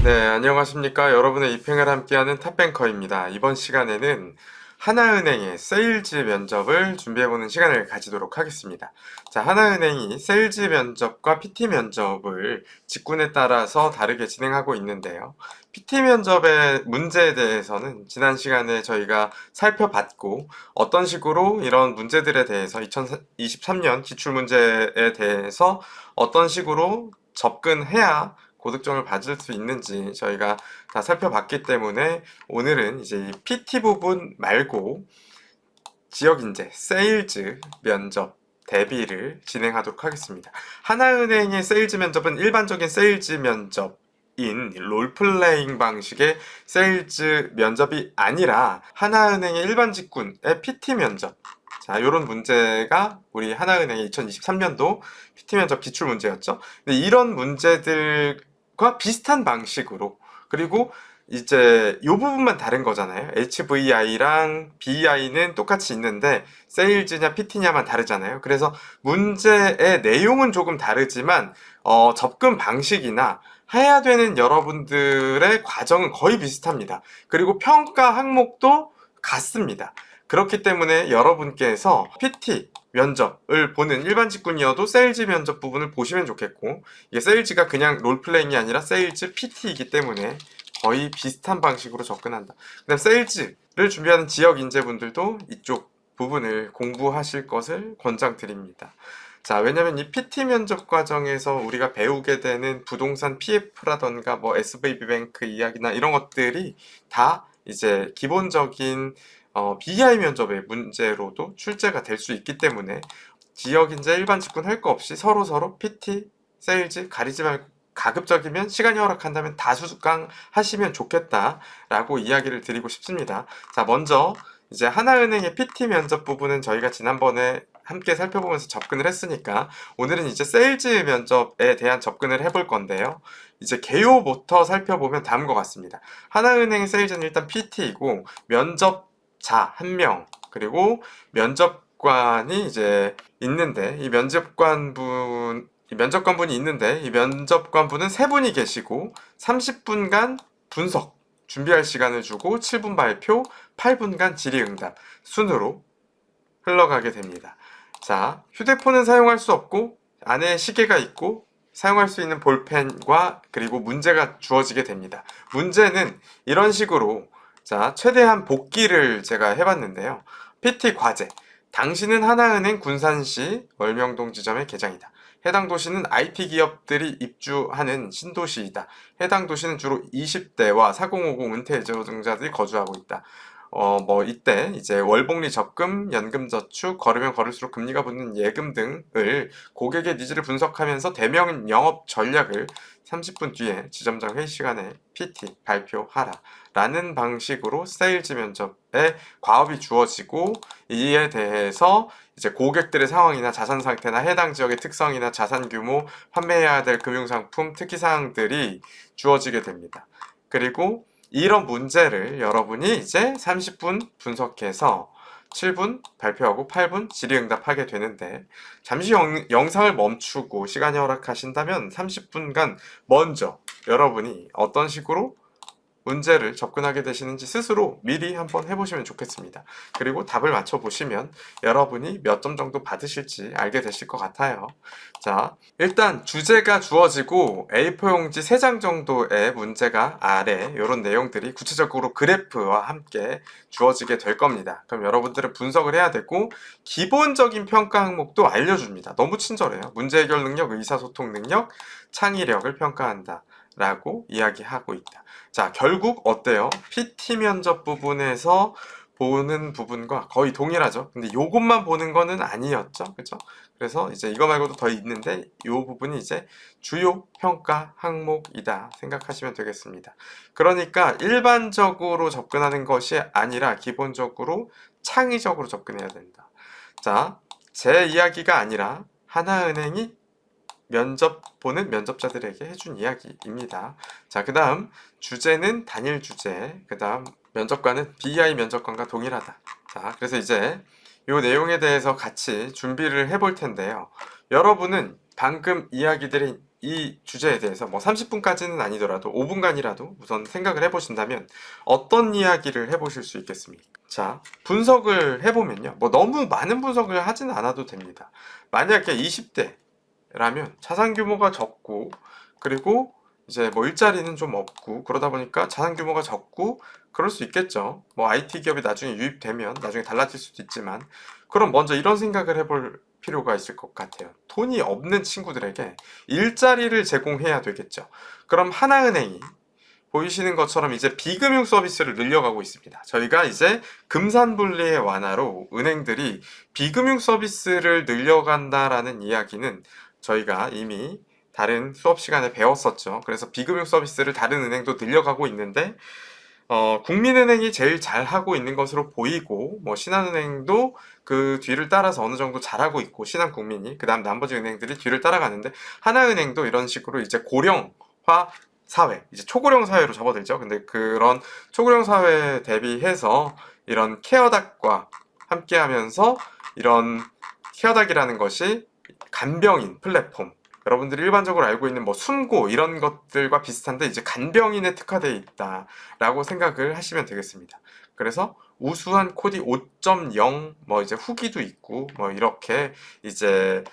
네, 안녕하십니까. 여러분의 입행을 함께하는 탑뱅커입니다. 이번 시간에는 하나은행의 세일즈 면접을 준비해보는 시간을 가지도록 하겠습니다. 자, 하나은행이 세일즈 면접과 PT 면접을 직군에 따라서 다르게 진행하고 있는데요. PT 면접의 문제에 대해서는 지난 시간에 저희가 살펴봤고, 어떤 식으로 이런 문제들에 대해서 2023년 기출문제에 대해서 어떤 식으로 접근해야 고득점을 받을 수 있는지 저희가 다 살펴봤기 때문에 오늘은 이제 이 PT 부분 말고 지역인재, 세일즈 면접 대비를 진행하도록 하겠습니다. 하나은행의 세일즈 면접은 일반적인 세일즈 면접인 롤플레잉 방식의 세일즈 면접이 아니라 하나은행의 일반 직군의 PT 면접. 자, 요런 문제가 우리 하나은행의 2023년도 PT 면접 기출 문제였죠. 근데 이런 문제들과 비슷한 방식으로, 그리고 이제 이 부분만 다른 거잖아요. HVI랑 BI는 똑같이 있는데 세일즈냐 PT냐만 다르잖아요. 그래서 문제의 내용은 조금 다르지만 접근 방식이나 해야 되는 여러분들의 과정은 거의 비슷합니다. 그리고 평가 항목도 같습니다. 그렇기 때문에 여러분께서 PT 면접을 보는 일반 직군이어도 세일즈 면접 부분을 보시면 좋겠고, 이게 세일즈가 그냥 롤플레잉이 아니라 세일즈 PT이기 때문에 거의 비슷한 방식으로 접근한다. 그다음 세일즈를 준비하는 지역 인재분들도 이쪽 부분을 공부하실 것을 권장드립니다. 자, 왜냐면 이 PT 면접 과정에서 우리가 배우게 되는 부동산 PF라던가 뭐 SVB뱅크 이야기나 이런 것들이 다 이제 기본적인 BI 면접의 문제로도 출제가 될 수 있기 때문에 지역 인재 일반 직군 할 거 없이 서로 PT, 세일즈 가리지 말고 가급적이면 시간이 허락한다면 다수강 하시면 좋겠다라고 이야기를 드리고 싶습니다. 자, 먼저 이제 하나은행의 PT 면접 부분은 저희가 지난번에 함께 살펴보면서 접근을 했으니까 오늘은 이제 세일즈 면접에 대한 접근을 해볼 건데요. 이제 개요부터 살펴보면 다음과 같습니다. 하나은행의 세일즈는 일단 PT이고 면접자 1명 그리고 면접관이 이제 있는데 이 면접관분이 있는데 이 면접관분은 3분이 계시고 30분간 분석 준비할 시간을 주고 7분 발표, 8분간 질의응답 순으로 흘러가게 됩니다. 자, 휴대폰은 사용할 수 없고 안에 시계가 있고 사용할 수 있는 볼펜과 그리고 문제가 주어지게 됩니다. 문제는 이런 식으로 자, 최대한 복기를 제가 해봤는데요. PT 과제. 당신은 하나은행 군산시 월명동 지점의 계장이다. 해당 도시는 IT 기업들이 입주하는 신도시이다. 해당 도시는 주로 20대와 4050 은퇴 예정자들이 거주하고 있다. 이때 이제 월복리 적금, 연금저축, 걸으면 걸을수록 금리가 붙는 예금 등을 고객의 니즈를 분석하면서 대면 영업 전략을 30분 뒤에 지점장 회의 시간에 PT 발표하라. 라는 방식으로 세일즈 면접에 과업이 주어지고 이에 대해서 이제 고객들의 상황이나 자산 상태나 해당 지역의 특성이나 자산 규모, 판매해야 될 금융상품, 특이사항들이 주어지게 됩니다. 그리고 이런 문제를 여러분이 이제 30분 분석해서 7분 발표하고 8분 질의응답하게 되는데 잠시 영상을 멈추고 시간이 허락하신다면 30분간 먼저 여러분이 어떤 식으로 문제를 접근하게 되시는지 스스로 미리 한번 해보시면 좋겠습니다. 그리고 답을 맞춰보시면 여러분이 몇 점 정도 받으실지 알게 되실 것 같아요. 자, 일단 주제가 주어지고 A4 용지 3장 정도의 문제가 아래 이런 내용들이 구체적으로 그래프와 함께 주어지게 될 겁니다. 그럼 여러분들은 분석을 해야 되고 기본적인 평가 항목도 알려줍니다. 너무 친절해요. 문제 해결 능력, 의사소통 능력, 창의력을 평가한다. 라고 이야기하고 있다. 자, 결국 어때요? PT 면접 부분에서 보는 부분과 거의 동일하죠. 근데 요것만 보는 거는 아니었죠. 그죠? 그래서 이제 이거 말고도 더 있는데 요 부분이 이제 주요 평가 항목이다 생각하시면 되겠습니다. 그러니까 일반적으로 접근하는 것이 아니라 기본적으로 창의적으로 접근해야 된다. 자, 제 이야기가 아니라 하나은행이 면접 보는 면접자들에게 해준 이야기입니다. 자, 그 다음 주제는 단일 주제, 그 다음 면접관은 BI 면접관과 동일하다. 자, 그래서 이제 이 내용에 대해서 같이 준비를 해볼 텐데요. 여러분은 방금 이 주제에 대해서 뭐 30분까지는 아니더라도 5분간이라도 우선 생각을 해보신다면 어떤 이야기를 해보실 수 있겠습니까? 자, 분석을 해보면요. 뭐 너무 많은 분석을 하진 않아도 됩니다. 만약에 20대라면 자산 규모가 적고, 그리고 이제 뭐 일자리는 좀 없고, 그러다 보니까 자산 규모가 적고 그럴 수 있겠죠. 뭐 IT 기업이 나중에 유입되면 나중에 달라질 수도 있지만, 그럼 먼저 이런 생각을 해볼 필요가 있을 것 같아요. 돈이 없는 친구들에게 일자리를 제공해야 되겠죠. 그럼 하나은행이 보이시는 것처럼 이제 비금융 서비스를 늘려가고 있습니다. 저희가 이제 금산분리의 완화로 은행들이 비금융 서비스를 늘려간다라는 이야기는 저희가 이미 다른 수업 시간에 배웠었죠. 그래서 비금융 서비스를 다른 은행도 늘려가고 있는데, 국민은행이 제일 잘하고 있는 것으로 보이고, 뭐 신한은행도 그 뒤를 따라서 어느 정도 잘하고 있고, 신한국민이, 그 다음 나머지 은행들이 뒤를 따라가는데, 하나은행도 이런 식으로 이제 고령화 사회, 이제 초고령 사회로 접어들죠. 근데 그런 초고령 사회에 대비해서 이런 케어닥과 함께 하면서, 이런 케어닥이라는 것이 간병인 플랫폼, 여러분들이 일반적으로 알고 있는 뭐 순고 이런 것들과 비슷한데 이제 간병인에 특화되어 있다라고 생각을 하시면 되겠습니다. 그래서 우수한 코디 5.0 뭐 이제 후기도 있고 뭐 이렇게 이제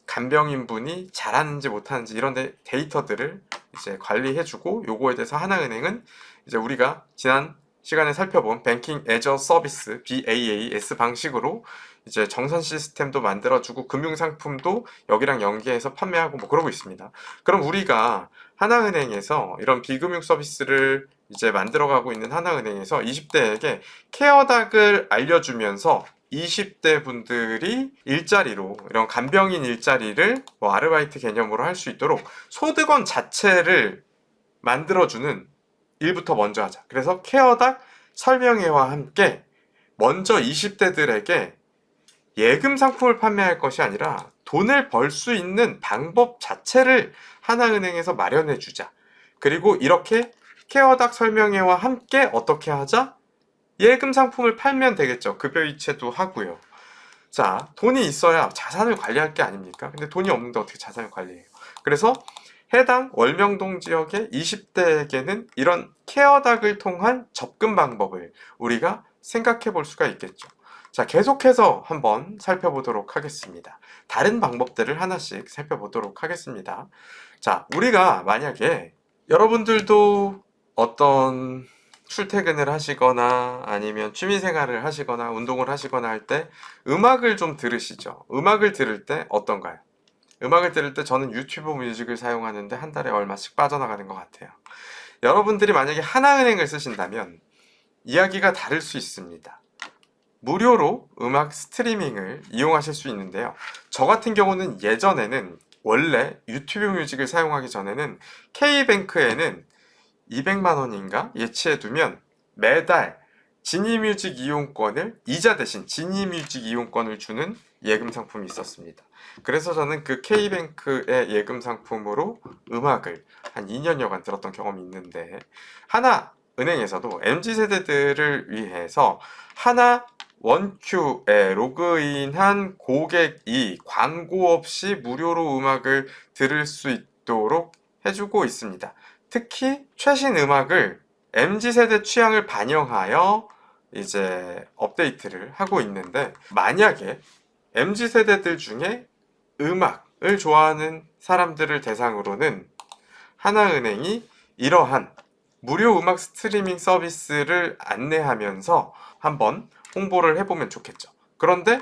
간병인 분이 잘하는지 못하는지 이런 데이터들을 이제 관리해주고, 요거에 대해서 하나은행은 이제 우리가 지난 시간에 살펴본 뱅킹 애저 서비스 BaaS 방식으로 이제 정산 시스템도 만들어주고 금융상품도 여기랑 연계해서 판매하고 뭐 그러고 있습니다. 그럼 우리가 하나은행에서 이런 비금융 서비스를 이제 만들어가고 있는 하나은행에서 20대에게 케어닥을 알려주면서 20대 분들이 일자리로, 이런 간병인 일자리를 뭐 아르바이트 개념으로 할 수 있도록 소득원 자체를 만들어주는 일부터 먼저 하자. 그래서 케어닥 설명회와 함께 먼저 20대들에게 예금 상품을 판매할 것이 아니라 돈을 벌 수 있는 방법 자체를 하나은행에서 마련해 주자. 그리고 이렇게 케어닥 설명회와 함께 어떻게 하자? 예금 상품을 팔면 되겠죠. 급여이체도 하고요. 자, 돈이 있어야 자산을 관리할 게 아닙니까? 근데 돈이 없는데 어떻게 자산을 관리해요? 그래서 해당 월명동 지역의 20대에게는 이런 케어닥을 통한 접근 방법을 우리가 생각해 볼 수가 있겠죠. 자, 계속해서 한번 살펴보도록 하겠습니다. 다른 방법들을 하나씩 살펴보도록 하겠습니다. 자, 우리가 만약에 여러분들도 어떤 출퇴근을 하시거나 아니면 취미생활을 하시거나 운동을 하시거나 할 때 음악을 좀 들으시죠. 음악을 들을 때 어떤가요? 음악을 들을 때 저는 유튜브 뮤직을 사용하는데 한 달에 얼마씩 빠져나가는 것 같아요. 여러분들이 만약에 하나은행을 쓰신다면 이야기가 다를 수 있습니다. 무료로 음악 스트리밍을 이용하실 수 있는데요. 저 같은 경우는 예전에는 원래 유튜브 뮤직을 사용하기 전에는 K뱅크에는 200만 원인가 예치해두면 매달 지니뮤직 이용권을, 이자 대신 지니뮤직 이용권을 주는 예금 상품이 있었습니다. 그래서 저는 그 K뱅크의 예금 상품으로 음악을 한 2년여간 들었던 경험이 있는데, 하나은행에서도 MZ세대들을 위해서 하나 원큐에 로그인한 고객이 광고 없이 무료로 음악을 들을 수 있도록 해주고 있습니다. 특히 최신 음악을 MZ세대 취향을 반영하여 이제 업데이트를 하고 있는데, 만약에 MZ세대들 중에 음악을 좋아하는 사람들을 대상으로는 하나은행이 이러한 무료 음악 스트리밍 서비스를 안내하면서 한번 홍보를 해보면 좋겠죠. 그런데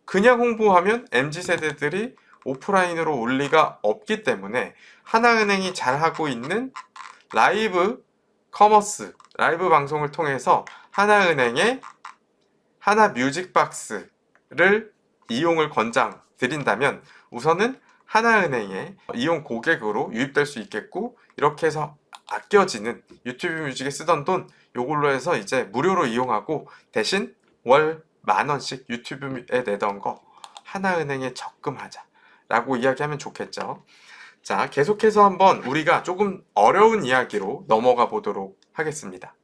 그냥 홍보하면 MZ세대들이 오프라인으로 올 리가 없기 때문에 하나은행이 잘하고 있는 라이브 커머스, 라이브 방송을 통해서 하나은행의 하나 뮤직박스를 이용을 권장드린다면 우선은 하나은행의 이용 고객으로 유입될 수 있겠고, 이렇게 해서 아껴지는 유튜브 뮤직에 쓰던 돈 요걸로 해서 이제 무료로 이용하고 대신 월 10,000원씩 유튜브에 내던 거 하나은행에 적금하자 라고 이야기하면 좋겠죠. 자, 계속해서 한번 우리가 조금 어려운 이야기로 넘어가 보도록 하겠습니다.